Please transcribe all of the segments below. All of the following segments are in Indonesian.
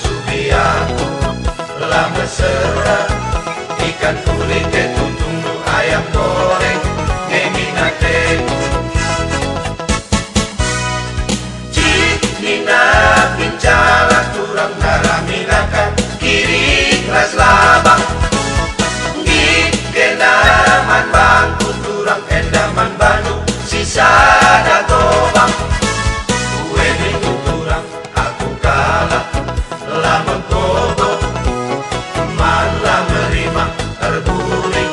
kasubiaku lah mesra, ikan kulit tutung nu ayam goreng ngeminateku. Nina pincala turang naraminakan kiri ras labang gikenaman bangku turang endaman banu sisa datobang kue minggu turang aku kalah lama kobo malah merima terburing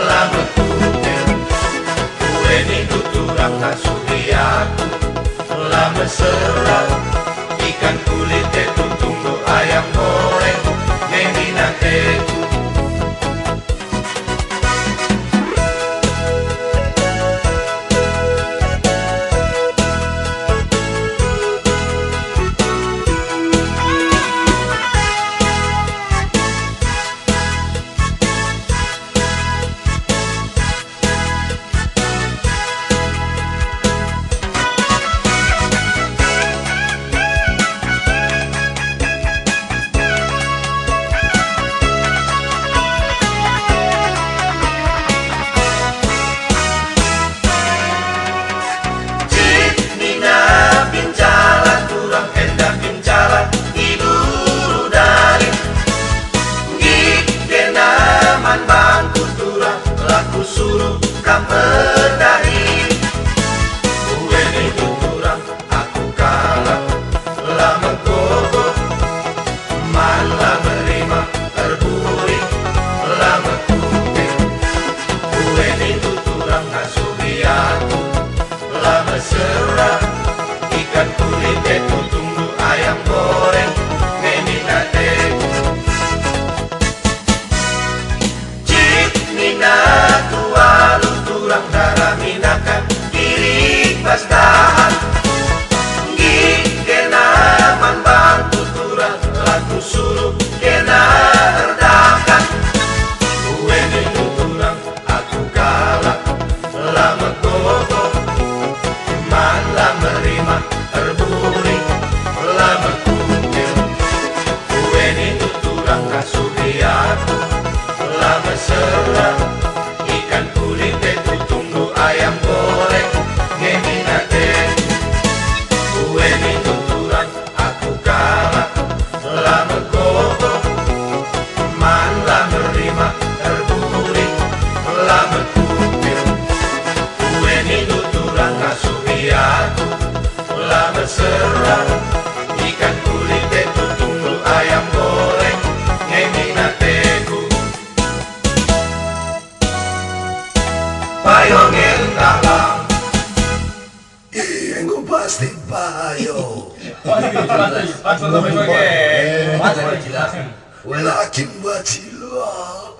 lama kutil kue minggu turang kasuri aku lama serang ikan kulit tutung nu ayam goreng ngeminateku. Suruh kamerdari kue ni tuturang aku kalah lama gogo malah merima terburing lama kuping kue ni tuturang kasubi aku lama serah ikan kulit tutung nu ayam goreng ngeminateku. Nina tualu turang naraminakan kiri pastahan gikenaman bangku turang laku suruh kena erdakan kue minggu turang aku kalah lama gogo malah merima terburing lama kutil kue minggu turang kasubi aku lama serang ikan kulit tutung nu ayam goreng ngeminateku. Kue minggu turang aku kalah lama gogo malah merima terburing lama kutil kue minggu turang kasubi aku lama serang ikan kulit tutung nu ayam goreng ngeminateku. Payo ngendalang Gue pasti payo. Langsung sampai bagian. Walakin bacilo.